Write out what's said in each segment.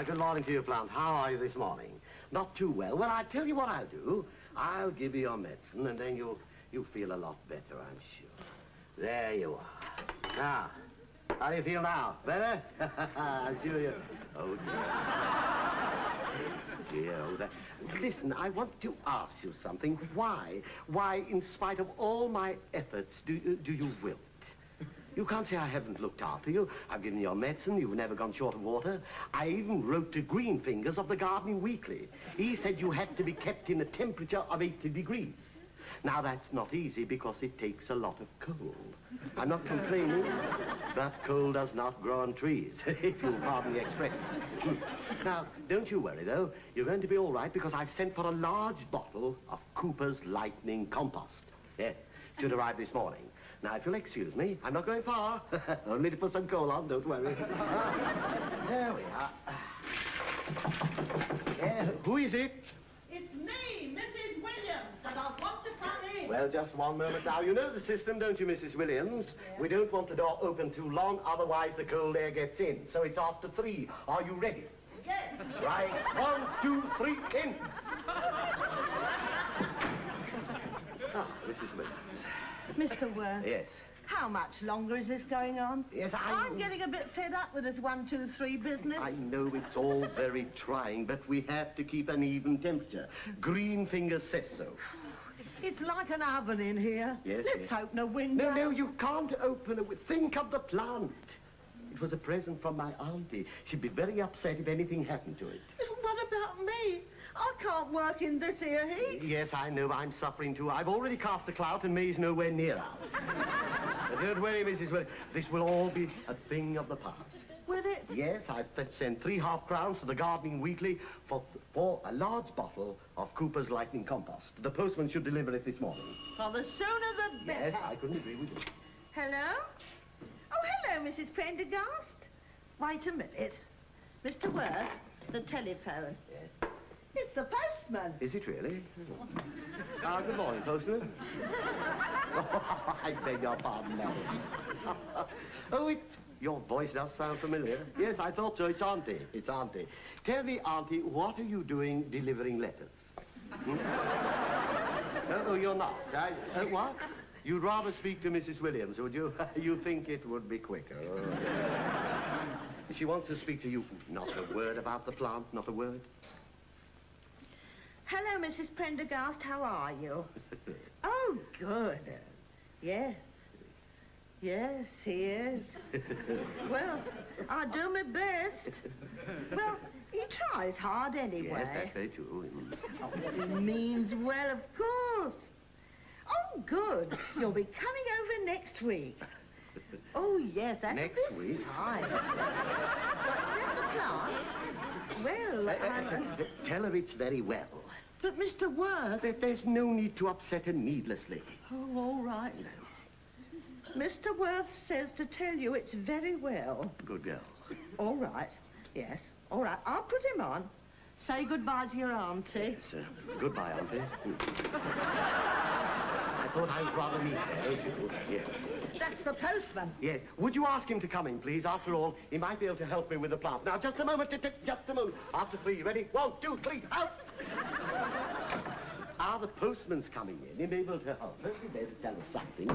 Good morning to you, Plant. How are you this morning? Not too well. Well, I tell you what I'll do. I'll give you your medicine, and then you'll feel a lot better, I'm sure. There you are. Now, how do you feel now? Better? I'm sure you... Oh, dear. Dear, oh, that... Listen, I want to ask you something. Why, in spite of all my efforts, do you wilt? You can't say I haven't looked after you. I've given you your medicine. You've never gone short of water. I even wrote to Greenfingers of the Gardening Weekly. He said you had to be kept in a temperature of 80 degrees. Now, that's not easy because it takes a lot of coal. I'm not complaining, but coal does not grow on trees, if you'll pardon the expression. Now, don't you worry, though. You're going to be all right because I've sent for a large bottle of Cooper's Lightning Compost. Yes, should arrive this morning. Now, if you'll excuse me, I'm not going far. Only to put some coal on, don't worry. There we are. Who is it? It's me, Mrs. Williams, and I want to come in. Well, just one moment now. You know the system, don't you, Mrs. Williams? Yeah. We don't want the door open too long, otherwise the cold air gets in. So it's after 3. Are you ready? Yes. Right. 1, 2, 3, in. Mrs. Williams. Mr. Worth. Yes. How much longer is this going on? Yes, I'm getting a bit fed up with this 1, 2, 3 business. I know it's all very trying, but we have to keep an even temperature. Greenfinger says so. It's like an oven in here. Yes, Let's open a window. No, you can't open it. Think of the plant. It was a present from my auntie. She'd be very upset if anything happened to it. What about me? I can't work in this here heat. Yes, I know. I'm suffering too. I've already cast the clout and May's nowhere near out. But don't worry, Mrs. Williams. This will all be a thing of the past. Will it? Yes, I've sent 3 half-crowns to the Gardening Weekly for a large bottle of Cooper's Lightning Compost. The postman should deliver it this morning. Well, the sooner the better. Yes, I couldn't agree with you. Hello? Oh, hello, Mrs. Prendergast. Wait a minute. Mr. Worth, the telephone. Yes. It's the postman. Is it really? Good morning, postman. I beg your pardon, madam. Your voice does sound familiar. Yes, I thought so. It's Auntie. It's Auntie. Tell me, Auntie, what are you doing delivering letters? Hmm? Oh, you're not. What? You'd rather speak to Mrs. Williams, would you? You think it would be quicker. She wants to speak to you. Not a word about the plant, not a word. Hello, Mrs. Prendergast. How are you? Oh, good. Yes. Yes, he is. Well, I do my best. Well, he tries hard anyway. Yes, that's very true. Oh, what he means well, of course. Oh, good. You'll be coming over next week. Oh, yes, that's next week? Fine. But the plant? Well, tell her it's very well. But, Mr. Worth... There's no need to upset her needlessly. Oh, all right. Mr. Worth says to tell you it's very well. Good girl. All right. Yes. All right. I'll put him on. Say goodbye to your auntie. Yes, goodbye, Auntie. I thought I would rather meet her. Yes. That's the postman. Yes. Would you ask him to come in, please? After all, he might be able to help me with the plant. Now, just a moment. Just a moment. After 3, ready? 1, 2, 3, out! The postman's coming in. He may be able to help us. He better tell us something.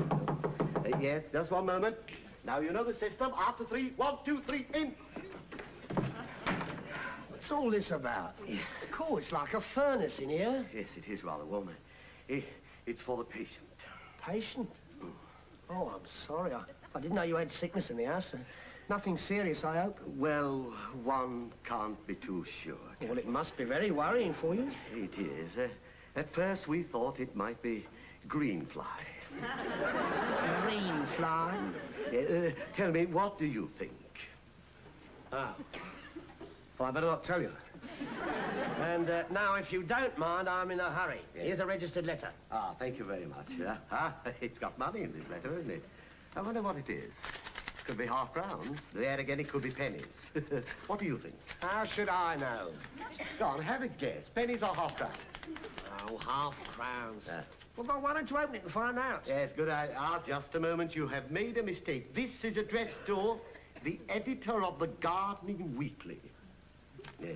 Yes, just one moment. Now, you know the system. After 3, 1, 2, 3, in. What's all this about? Of course, it's like a furnace in here. Yes, it is rather warm. It's for the patient. Patient? Oh, I'm sorry. I didn't know you had sickness in the house. Nothing serious, I hope. Well, one can't be too sure. Well, it must be very worrying for you. It is. At first, we thought it might be green fly. Green fly? Tell me, what do you think? Well, I better not tell you. And now, if you don't mind, I'm in a hurry. Yes. Here's a registered letter. Thank you very much. It's got money in this letter, isn't it? I wonder what it is. Could be half-crowns. There again, it could be pennies. What do you think? How should I know? Go on, have a guess. Pennies or half-crowns? Oh, half-crowns. Well, why don't you open it and find out? Yes, good idea. Just a moment. You have made a mistake. This is addressed to the editor of the Gardening Weekly. Yeah.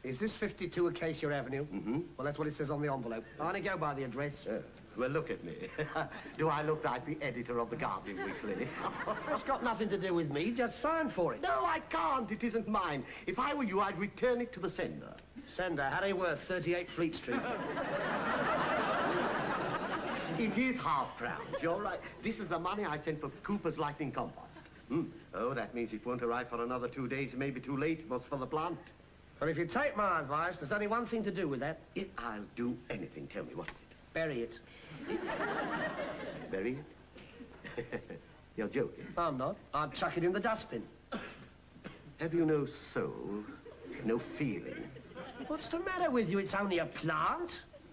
Is this 52 Acacia Avenue? Mm-hmm. Well, that's what it says on the envelope. I only go by the address. Well, look at me. Do I look like the editor of the Gardening Weekly? It's got nothing to do with me. Just sign for it. No, I can't. It isn't mine. If I were you, I'd return it to the sender. Sender, Harry Worth, 38 Fleet Street. It is £half-crown. You're right. This is the money I sent for Cooper's lightning compost. Oh, that means it won't arrive for another 2 days. It may be too late. It was for the plant. Well, if you take my advice, there's only one thing to do with that. I'll do anything. Tell me, what is it? Bury it. Bury it? You're joking. I'm not. I'd chuck it in the dustbin. Have you no soul? No feeling? What's the matter with you? It's only a plant.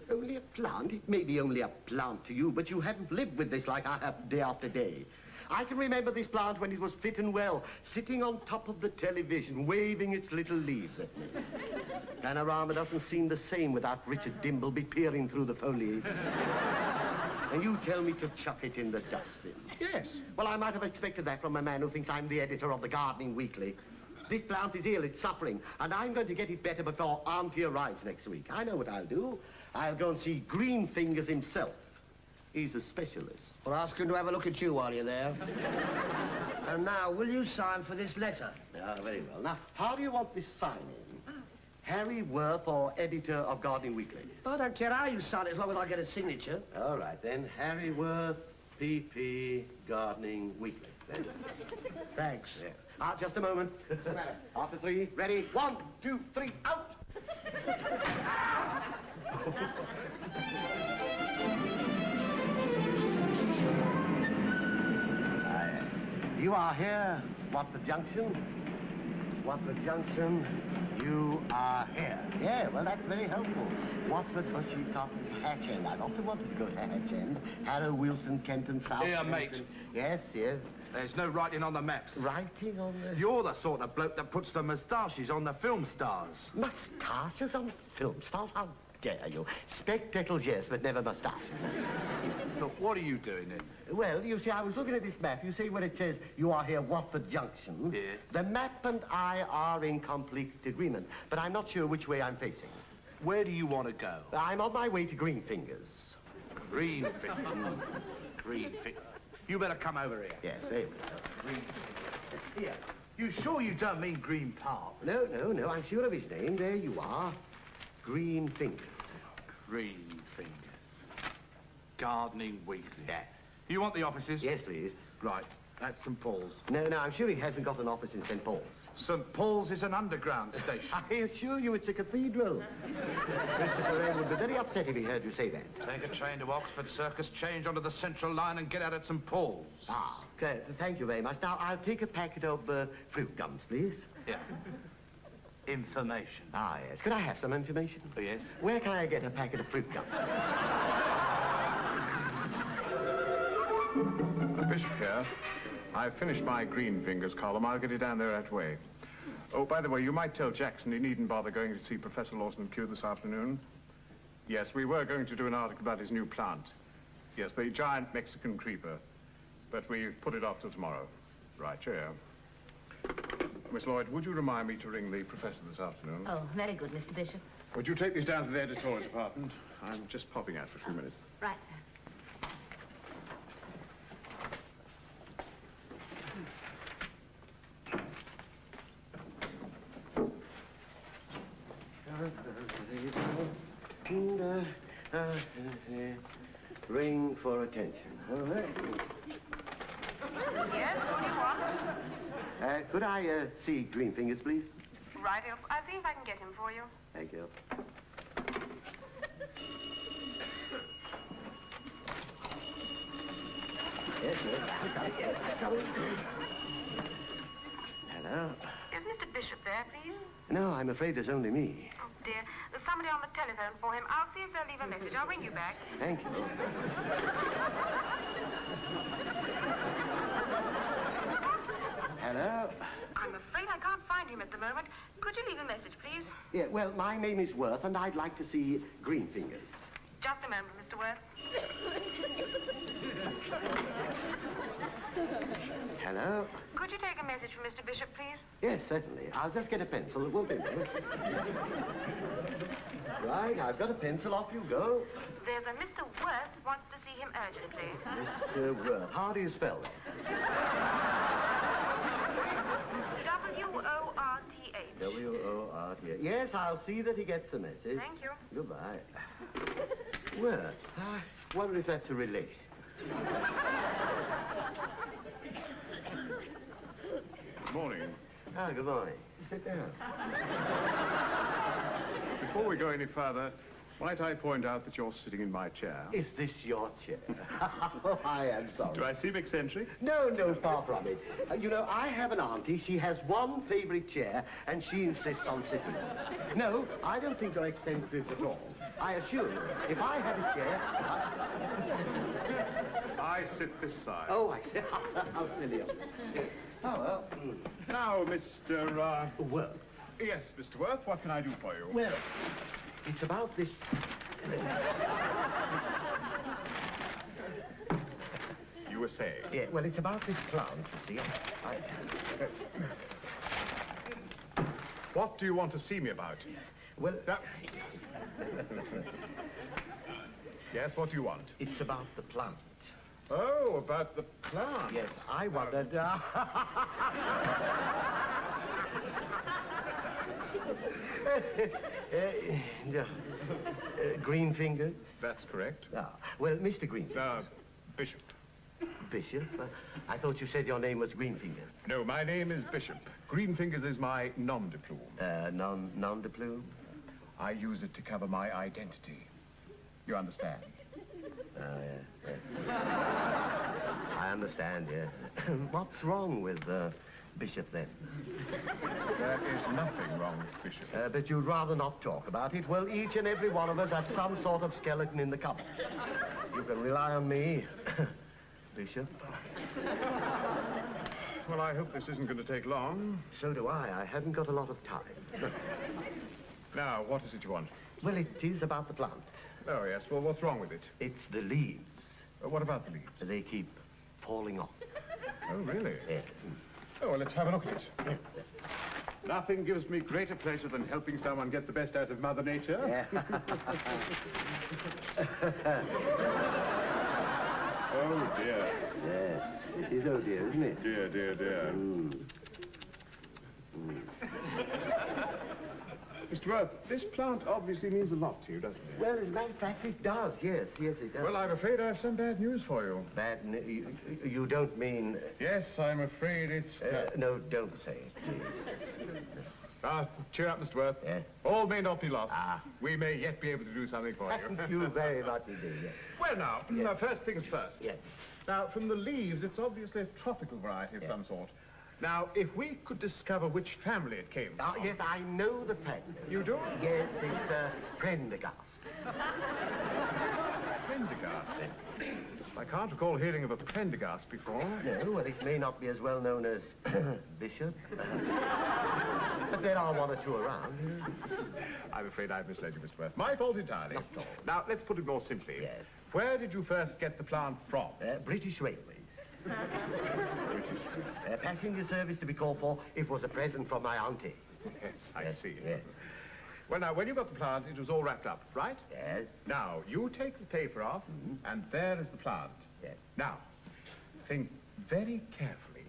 Only a plant? It may be only a plant to you, but you haven't lived with this like I have day after day. I can remember this plant when it was fit and well, sitting on top of the television, waving its little leaves at me. Panorama doesn't seem the same without Richard Dimbleby peering through the foliage. And you tell me to chuck it in the dustbin. Yes. Well, I might have expected that from a man who thinks I'm the editor of the Gardening Weekly. This plant is ill, it's suffering, and I'm going to get it better before Auntie arrives next week. I know what I'll do. I'll go and see Greenfingers himself. He's a specialist. Well, ask him to have a look at you while you're there. And now, will you sign for this letter? Very well. Now, how do you want this signing? Harry Worth, or editor of Gardening Weekly? I don't care how you sign it, as long as I get a signature. All right, then. Harry Worth, PP, Gardening Weekly. Then. Thanks. Yeah. Just a moment. After 3, ready? 1, 2, 3, out! You are here, Watford Junction. Watford Junction, you are here. Yeah, well, that's very helpful. Watford, Bushy Top, Hatch End. I've often wanted to go to Hatch End. Harrow, Wilson, Kenton, South. Here, Kenton. mate. Yes, yes. There's no writing on the maps. Writing on the... You're the sort of bloke that puts the moustaches on the film stars. Moustaches on film stars? How dare you? Spectacles, yes, but never moustaches. Look, what are you doing then? Well, you see, I was looking at this map. You see where it says, you are here, Watford Junction? Yeah. The map and I are in complete agreement, but I'm not sure which way I'm facing. Where do you want to go? I'm on my way to Greenfingers. Greenfingers. Greenfingers. You better come over here. Yes, very well. Greenfingers. Here. You sure you don't mean Green Park? No, no, no, I'm sure of his name. There you are. Greenfingers. Greenfingers. Gardening Weekly. Yeah. You want the offices? Yes, please. Right. That's St. Paul's. No, no, I'm sure he hasn't got an office in St. Paul's. St. Paul's is an underground station. I assure you it's a cathedral. Mr. Ferrer would be very upset if he heard you say that. Take a train to Oxford Circus, change onto the Central Line and get out at St. Paul's. Ah, okay. Thank you very much. Now, I'll take a packet of fruit gums, please. Yeah. Information. Ah, yes. Could I have some information? Oh, yes. Where can I get a packet of fruit gums? Bishop here. I've finished my Greenfingers column. I'll get it down there that way. Oh, by the way, you might tell Jackson he needn't bother going to see Professor Lawson Q this afternoon. Yes, we were going to do an article about his new plant. Yes, the giant Mexican creeper. But we've put it off till tomorrow. Right, cheerio. Miss Lloyd, would you remind me to ring the professor this afternoon? Oh, very good, Mr. Bishop. Would you take these down to the editorial department? I'm just popping out for a few minutes. Right, sir. Ring for attention. All right. Yes, what do you want? Could I see Greenfingers, please? Right, I'll see if I can get him for you. Thank you. Yes, yes. Hello. Is Mr. Bishop there, please? No, I'm afraid there's only me. Oh, dear. There's somebody on the telephone for him. I'll see if they'll leave a message. I'll ring you back. Thank you. Hello? I'm afraid I can't find him at the moment. Could you leave a message, please? Yeah, well, my name is Worth, and I'd like to see Greenfingers. Just a moment, Mr. Worth. Hello? Could you take a message from Mr. Bishop, please? Yes, certainly. I'll just get a pencil. It won't be a minute. Right, I've got a pencil. Off you go. There's a Mr. Worth wants to see him urgently. Mr. Worth. How do you spell that? W-O-R-T-H. W-O-R-T-H. Yes, I'll see that he gets the message. Thank you. Goodbye. Worth. I wonder if that's a relation. Good morning. Ah, good morning. Sit down. Before we go any further, might I point out that you're sitting in my chair? Is this your chair? Oh, I am sorry. Do I seem eccentric? No, far from it. You know, I have an auntie. She has one favorite chair, and she insists on sitting on it. No, I don't think you're eccentric at all. I assure you, if I had a chair... I sit this side. Oh, I see. How silly of me. Oh, well. Now, Mr. Worth. Yes, Mr. Worth, what can I do for you? Well, it's about this... You were saying? Yeah, well, it's about this plant, you see. What do you want to see me about? Well... Yes, what do you want? It's about the plant. Oh, about the plant. Yes, I wondered... Green fingers? That's correct. Ah, well, Mr. Greenfingers. Bishop. Bishop? I thought you said your name was Greenfingers. No, my name is Bishop. Greenfingers is my nom de plume. Nom de plume? I use it to cover my identity. You understand? Yes. I understand, yes. What's wrong with Bishop, then? There is nothing wrong with Bishop. But you'd rather not talk about it. Well, each and every one of us have some sort of skeleton in the cupboard. You can rely on me, Bishop. Well, I hope this isn't going to take long. So do I. I haven't got a lot of time. Now, what is it you want? Well, it is about the plant. Oh, yes. Well, what's wrong with it? It's the leaves. What about the leaves? They keep falling off. Oh, really? Yes. Oh, well, let's have a look at it. Nothing gives me greater pleasure than helping someone get the best out of Mother Nature. Yeah. Oh, dear. Yes. It is oh dear, isn't it? Dear, dear, dear. Mr. Worth, this plant obviously means a lot to you, doesn't it? Well, as a matter of fact, it does. Yes, it does. Well, I'm afraid I have some bad news for you. You don't mean... Yes, I'm afraid it's... No, don't say it, please. Cheer up, Mr. Worth. Yes? All may not be lost. Ah. We may yet be able to do something for you. Thank you very much indeed, yes. Well, now, first things first. Yes. Now, from the leaves, it's obviously a tropical variety of some sort. Now, if we could discover which family it came from... Yes, I know the family. You do? Yes, it's Prendergast. Prendergast? I can't recall hearing of a Prendergast before. No, well, it may not be as well known as Bishop. But there are one or two around. I'm afraid I've misled you, Mr. Worth. My fault entirely. Not at all. Now, let's put it more simply. Yes. Where did you first get the plant from? British Railways. Passenger service to be called for. It was a present from my auntie. Yes, I see. Yes. Well, now, when you got the plant, it was all wrapped up, right? Yes. Now, you take the paper off, and there is the plant. Yes. Now, think very carefully.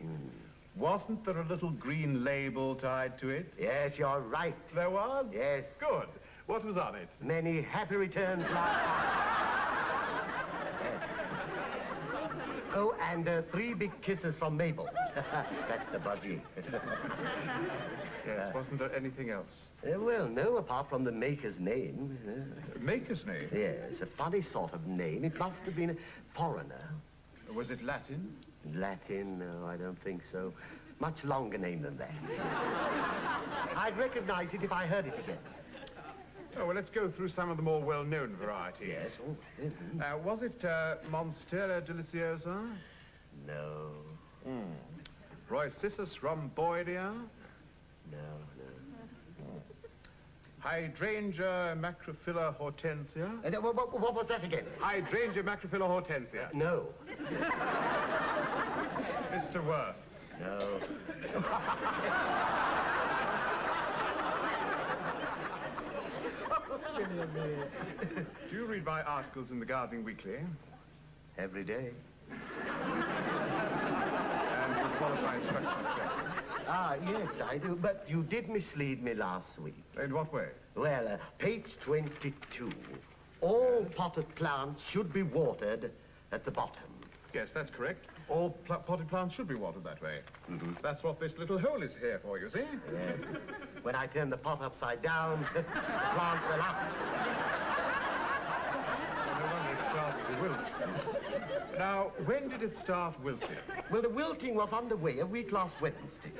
Wasn't there a little green label tied to it? Yes, you're right. There was? Yes. Good. What was on it? Many happy returns, yes. Oh, and 3 big kisses from Mabel. That's the budgie. Yes, wasn't there anything else? Well, no, apart from the maker's name. Maker's name? Yes, a funny sort of name. It must have been a foreigner. Was it Latin? Latin? No, I don't think so. Much longer name than that. I'd recognize it if I heard it again. Oh, well, let's go through some of the more well-known varieties. Yes. Oh, was it Monstera deliciosa? No. Roycissus rhomboidea? No. Hydrangea macrophylla hortensia? What was that again? Hydrangea macrophylla hortensia. No. Mr. Worth, No. Do you read my articles in the Gardening Weekly? Every day. And you follow my instructions correctly? Ah, yes, I do. But you did mislead me last week. In what way? Well, page 22. All potted plants should be watered at the bottom. Yes, that's correct. All potted plants should be watered that way. Mm-hmm. That's what this little hole is here for, you see? Yes. When I turned the pot upside down, the plant fell up. No wonder it started to wilt. Now, when did it start wilting? Well, the wilting was underway a week last Wednesday.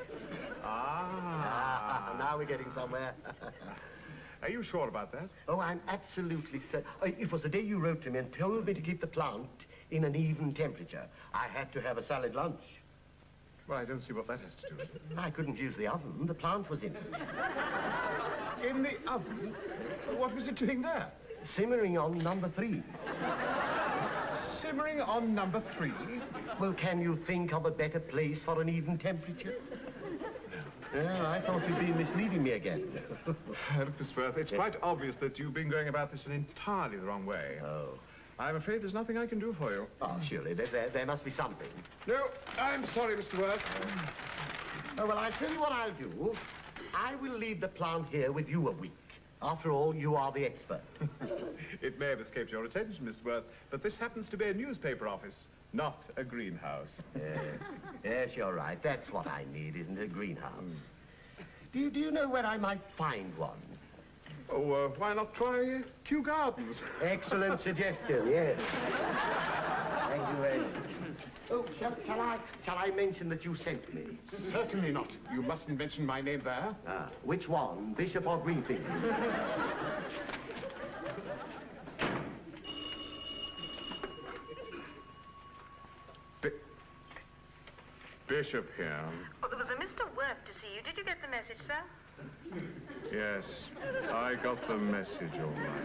Now we're getting somewhere. Are you sure about that? Oh, I'm absolutely certain. It was the day you wrote to me and told me to keep the plant in an even temperature. I had to have a salad lunch. Well, I don't see what that has to do with it. I couldn't use the oven. The plant was in it. In the oven? What was it doing there? Simmering on number 3. Simmering on number 3? Well, can you think of a better place for an even temperature? Well, I thought you'd been misleading me again. Look, Miss Worth, it's quite obvious that you've been going about this in entirely the wrong way. Oh. I'm afraid there's nothing I can do for you. Oh, surely. There must be something. No, I'm sorry, Mr. Worth. Oh, well, I'll tell you what I'll do. I will leave the plant here with you a week. After all, you are the expert. It may have escaped your attention, Mr. Worth, but this happens to be a newspaper office, not a greenhouse. Yes, you're right. That's what I need, isn't it? A greenhouse. Do you know where I might find one? Oh, why not try Kew Gardens? Excellent suggestion, yes. Thank you very much. Oh, shall I mention that you sent me? Certainly not. You mustn't mention my name there. Ah, which one, Bishop or Greenfield? Bishop here. Oh, there was a Mr. Worth to see you. Did you get the message, sir? Yes, I got the message all right.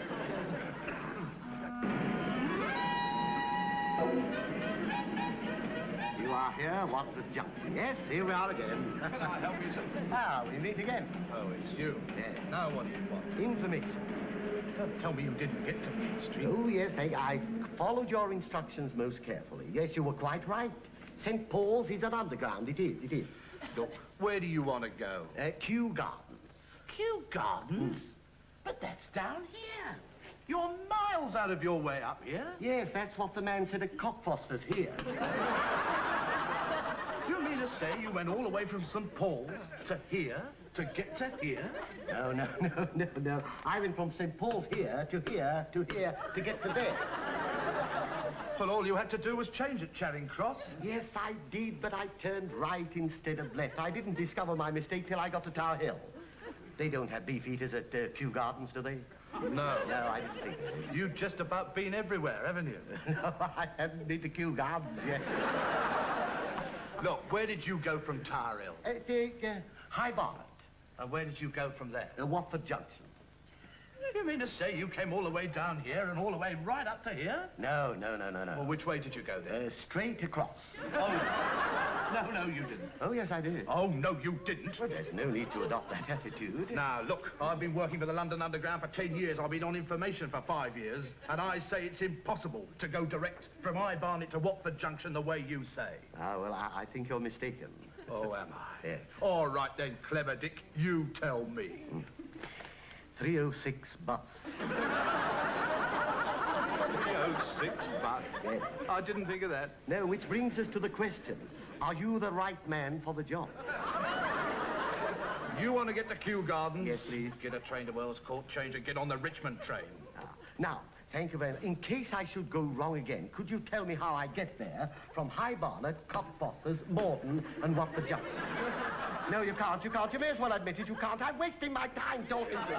You are here, Watford Junction. Yes, here we are again. Can I help you, sir? Ah, we meet again. Oh, it's you. Yes. Now what do you want? Information. Don't tell me you didn't get to Main Street. Oh, yes, I followed your instructions most carefully. Yes, you were quite right. St. Paul's is an underground. It is. Look, where do you want to go? Kew Gardens. Kew Gardens? But that's down here. You're miles out of your way up here. Yes, that's what the man said at Cockfoster's here. Do you mean to say you went all the way from St. Paul to here to get to here? No. I went from St. Paul's here to here to here to get to there. Well, all you had to do was change at Charing Cross. Yes, I did, but I turned right instead of left. I didn't discover my mistake till I got to Tower Hill. They don't have beef eaters at Kew Gardens, do they? No. No, I didn't think so. You've just about been everywhere, haven't you? No, I haven't been to Kew Gardens yet. Look, where did you go from Tower Hill? High Barnet. And where did you go from there? Watford Junction. You mean to say you came all the way down here and all the way right up to here? No. Well, which way did you go then? Straight across. Oh, no, you didn't. Oh, yes, I did. Oh, no, you didn't. Well, there's no need to adopt that attitude. Now, look, I've been working for the London Underground for 10 years. I've been on information for 5 years. And I say it's impossible to go direct from High Barnet to Watford Junction the way you say. Ah, well, I think you're mistaken. Oh, am I? Yes. All right, then, Clever Dick, you tell me. 306 bus. 306 bus? Yes. I didn't think of that. No, which brings us to the question. Are you the right man for the job? You want to get to Kew Gardens? Yes, please. Get a train to Earl's Court, change and get on the Richmond train. Now, thank you very much. In case I should go wrong again, could you tell me how I get there from High Barnet, Cockfosters, Morton, and Watford Junction? No, you can't. You may as well admit it. You can't. I'm wasting my time talking to you.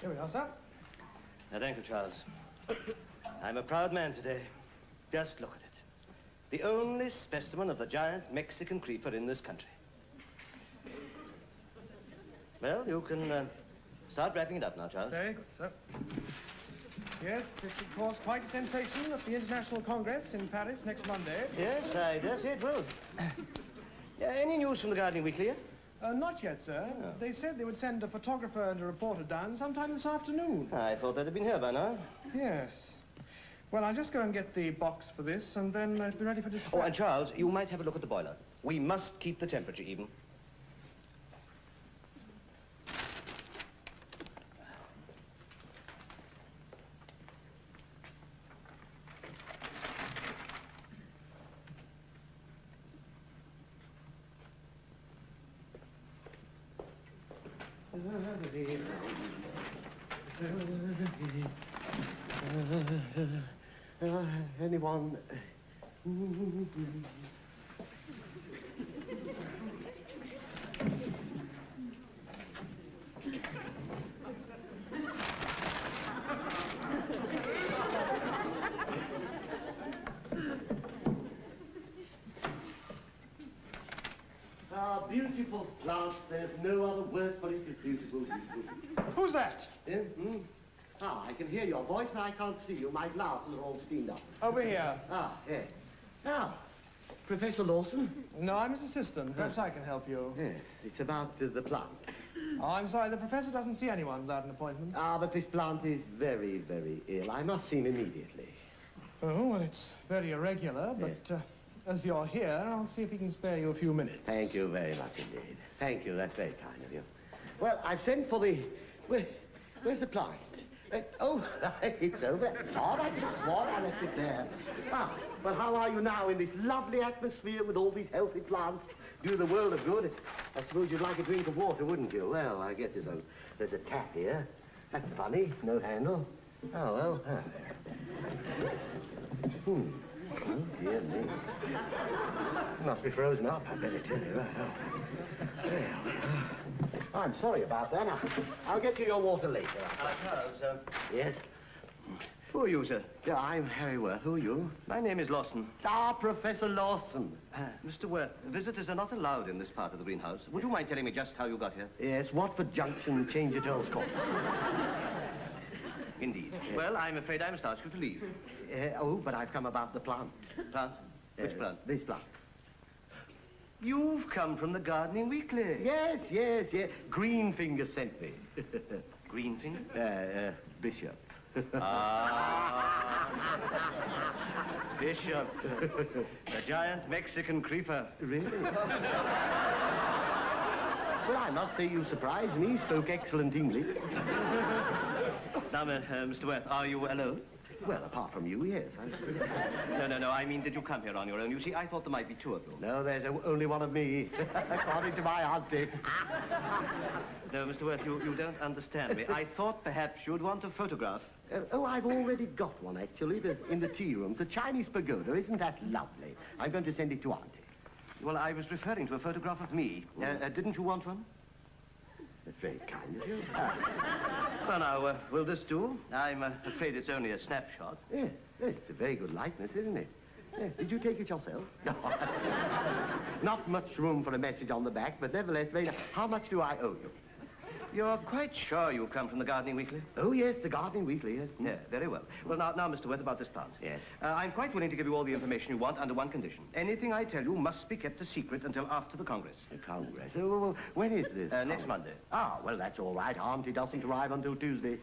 Here we are, sir. Thank you, Charles. I'm a proud man today. Just look at it. The only specimen of the giant Mexican creeper in this country. Well, you can start wrapping it up now, Charles. Very good, sir. Yes, it will cause quite a sensation at the International Congress in Paris next Monday. Yes, I dare say it will. Any news from the Gardening Weekly yet? Not yet, sir. Oh. They said they would send a photographer and a reporter down sometime this afternoon. I thought they'd have been here by now. Yes. Well, I'll just go and get the box for this, and then it'll be ready for dispatch. Oh, and Charles, you might have a look at the boiler. We must keep the temperature even. Anyone? Beautiful plants. There's no other word for it. It's beautiful, beautiful. Who's that? Yeah? Hmm? Ah, I can hear your voice, but I can't see you. My glasses are all steamed up. Over here. Ah, yes. Now, Professor Lawson? No, I'm his assistant. Perhaps I can help you. Yes, it's about the plant. Oh, I'm sorry, the professor doesn't see anyone without an appointment. Ah, but this plant is very, very ill. I must see him immediately. Oh, well, it's very irregular, but as you're here, I'll see if he can spare you a few minutes. Thank you very much indeed. Thank you, that's very kind of you. Well, I've sent for the... where's the plant? Oh, it's over. Oh, that's what I left it there. Ah, but how are you now in this lovely atmosphere with all these healthy plants? Do the world of good. I suppose you'd like a drink of water, wouldn't you? Well, I guess there's a tap here. That's funny. No handle. Oh, well. Ah, there. Oh, dear me. Must be frozen up, I better tell you. Well, I'm sorry about that. I'll get you your water later. Charles, Yes? who are you, sir? Yeah, I'm Harry Worth. Who are you? My name is Lawson. Ah, Professor Lawson. Mr. Worth, visitors are not allowed in this part of the greenhouse. Would you mind telling me just how you got here? Yes, Watford Junction, change at Earl's Court. Indeed. Well, I'm afraid I must ask you to leave. Oh, but I've come about the plant. Plant? Which plant? This plant. You've come from the Gardening Weekly. Yes. Greenfinger sent me. Greenfinger? Bishop. Bishop. The giant Mexican creeper. Really? Well, I must say you surprised me. Spoke excellent English. Now, Mr. Worth, are you alone? Well, apart from you, yes. No. I mean, did you come here on your own? You see, I thought there might be two of you. No, there's only one of me, according to my auntie. No, Mr. Worth, you don't understand me. I thought perhaps you'd want a photograph. I've already got one, actually, in the tea room. The Chinese pagoda. Isn't that lovely? I'm going to send it to auntie. Well, I was referring to a photograph of me. Didn't you want one? That's very kind of you. Well, now, will this do? I'm afraid it's only a snapshot. Yes, it's a very good likeness, isn't it? Yes. Did you take it yourself? Not much room for a message on the back, but nevertheless, very nice. How much do I owe you? You're quite sure you come from the Gardening Weekly? Oh, yes, the Gardening Weekly, yes. Yeah, very well. Well, now, Mr. Worth, about this plant. Yes. I'm quite willing to give you all the information you want under one condition. Anything I tell you must be kept a secret until after the Congress. The Congress? Oh, when is this? Next Monday. Ah, well, that's all right. Auntie doesn't arrive until Tuesday.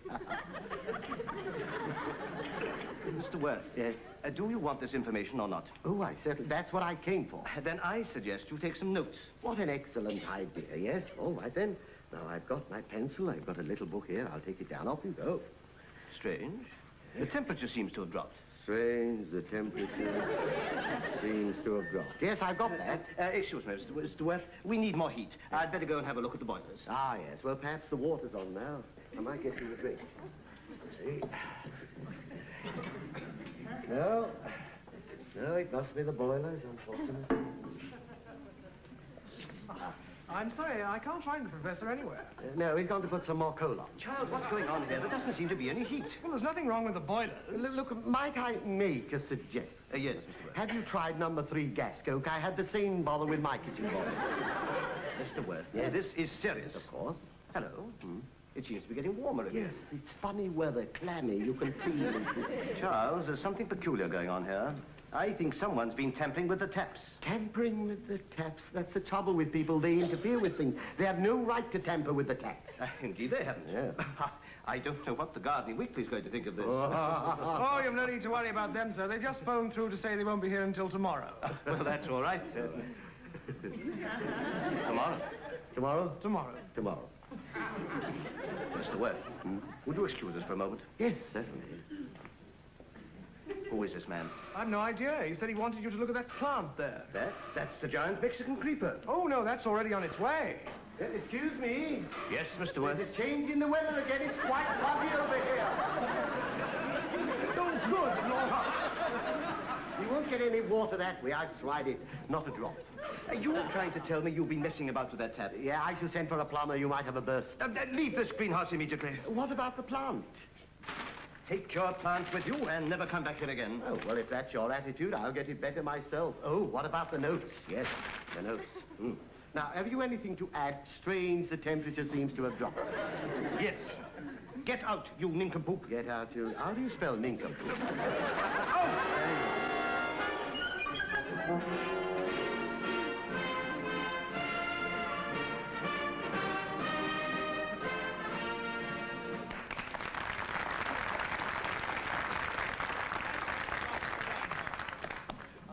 Mr. Worth. Yes? Do you want this information or not? Oh, I certainly... That's what I came for. Then I suggest you take some notes. What an excellent idea, yes. All right, then. Now, I've got my pencil. I've got a little book here. I'll take it down. Off you go. Strange. The temperature seems to have dropped. Strange. The temperature seems to have dropped. Yes, I've got that. Excuse me, Mr. Worth. We need more heat. I'd better go and have a look at the boilers. Ah, yes. Well, perhaps the water's on now. I might get you a drink. See? No, it must be the boilers, unfortunately. I'm sorry, I can't find the professor anywhere. No, he's gone to put some more coal on. Charles, what's going on here? There doesn't seem to be any heat. Well, there's nothing wrong with the boilers. Look, might I make a suggestion? Yes, Mr. Worth. Have you tried number 3 gas coke? I had the same bother with my kitchen boiler. Mr. Worth, this is serious. Of course. Hello. It seems to be getting warmer again. Yes, it's funny weather, clammy. You can feel it. Charles, there's something peculiar going on here. I think someone's been tampering with the taps. Tampering with the taps? That's the trouble with people. They interfere with things. They have no right to tamper with the taps. Indeed, they haven't. Yeah. I don't know what the Gardening Weekly's going to think of this. Oh, you've no need to worry about them, sir. They just phoned through to say they won't be here until tomorrow. Well, that's all right. Tomorrow? Tomorrow? Tomorrow. Tomorrow. Mr. Worth, would you excuse us for a moment? Yes, certainly. Who is this man? I've no idea. He said he wanted you to look at that plant there. That's the giant Mexican creeper. Oh, no, that's already on its way. Excuse me. Yes, Mr. Worth. There's a change in the weather again. It's quite foggy over here. Oh, good Lord. You won't get any water that way. I've tried it. Not a drop. You're trying to tell me you've been messing about with that tap? Yeah, I shall send for a plumber. You might have a burst. Leave this greenhouse immediately. What about the plant? Take your plant with you and never come back here again. Oh, well, if that's your attitude, I'll get it better myself. Oh, what about the notes? Yes, the notes. Now, have you anything to add? Strange, the temperature seems to have dropped. Yes. Get out, you nincompoop. Get out, you... How do you spell nincompoop?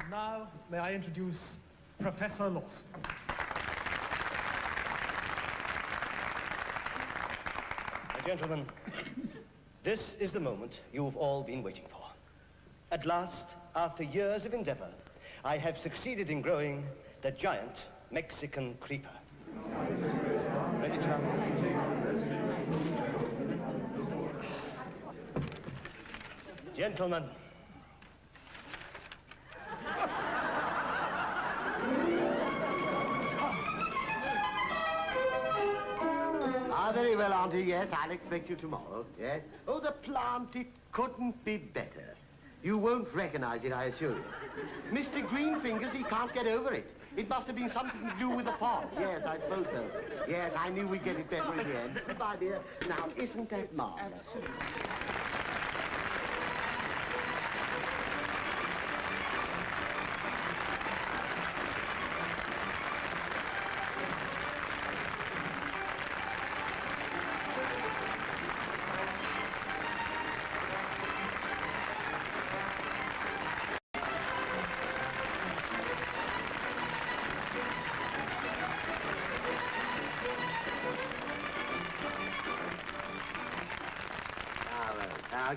And now, may I introduce Professor Lawson. Gentlemen, this is the moment you've all been waiting for. At last, after years of endeavor, I have succeeded in growing the giant Mexican creeper. Ready, Charles? Gentlemen. Very well, Auntie, yes, I'll expect you tomorrow, yes? Oh, the plant, it couldn't be better. You won't recognize it, I assure you. Mr. Greenfingers, he can't get over it. It must have been something to do with the pot. Yes, I suppose so. Yes, I knew we'd get it better in the end. Goodbye, dear. Now, isn't that marvelous? Absolutely.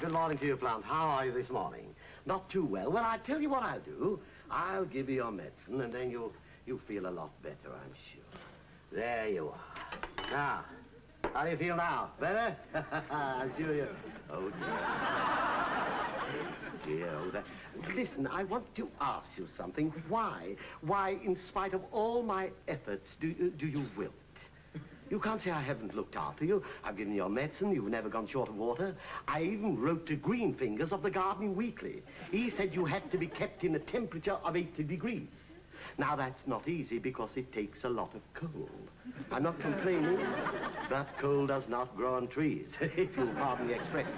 Good morning to you, plant. How are you this morning? Not too well. Well, I'll tell you what I'll do. I'll give you your medicine, and then you'll feel a lot better, I'm sure. There you are. Now, how do you feel now? Better? I'm sure you... Oh, dear. Dear, oh, that... Listen, I want to ask you something. Why, in spite of all my efforts, do you wilt? You can't say I haven't looked after you. I've given you your medicine. You've never gone short of water. I even wrote to Greenfingers of the Gardening Weekly. He said you had to be kept in a temperature of 80 degrees. Now, that's not easy because it takes a lot of coal. I'm not complaining, but coal does not grow on trees, if you'll pardon the expression.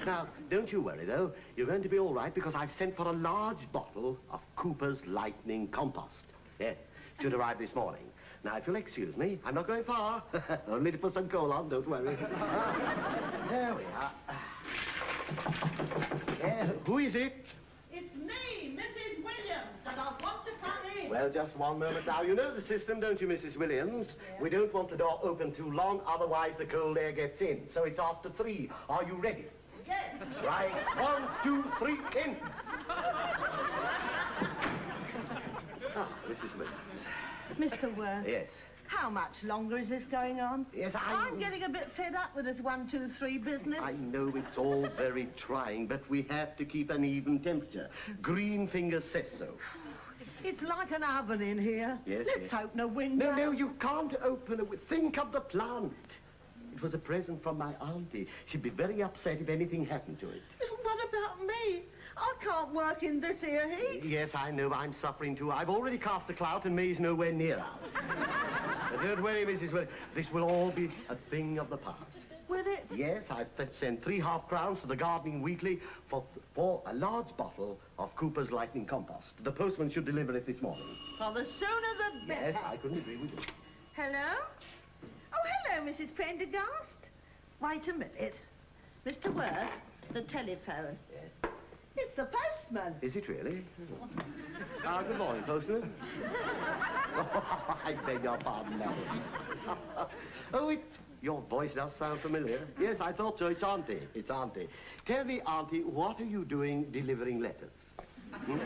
Now, don't you worry, though. You're going to be all right because I've sent for a large bottle of Cooper's Lightning Compost. Yes, it should arrive this morning. Now, if you'll excuse me, I'm not going far. Only to put some coal on, don't worry. There we are. Who is it? It's me, Mrs. Williams, and I want to come in. Well, just one moment now. You know the system, don't you, Mrs. Williams? Yeah. We don't want the door open too long, otherwise the cold air gets in. So it's after 3. Are you ready? Yes. Right. 1, 2, 3, in. Mrs. Williams. Mr. Worth. Yes. How much longer is this going on? Yes, I'm getting a bit fed up with this 1, 2, 3 business. I know it's all very trying, but we have to keep an even temperature. Greenfingers says so. It's like an oven in here. Yes, Let's open a window. No, you can't open it. Think of the plant. It was a present from my auntie. She'd be very upset if anything happened to it. What about me? I can't work in this here heat. Yes, I know. I'm suffering too. I've already cast the clout and May's nowhere near out. Don't worry, Mrs. Williams. This will all be a thing of the past. Will it? Yes, I've sent 3 half-crowns to the Gardening Weekly for a large bottle of Cooper's Lightning Compost. The postman should deliver it this morning. Well, the sooner the better. Yes, I couldn't agree with you. Hello? Oh, hello, Mrs. Prendergast. Wait a minute. Mr. Worth, the telephone. Yes. It's the postman. Is it really? Good morning, postman. I beg your pardon, madam. Your voice does sound familiar. Yes, I thought so. It's Auntie. It's Auntie. Tell me, Auntie, what are you doing delivering letters? Hmm?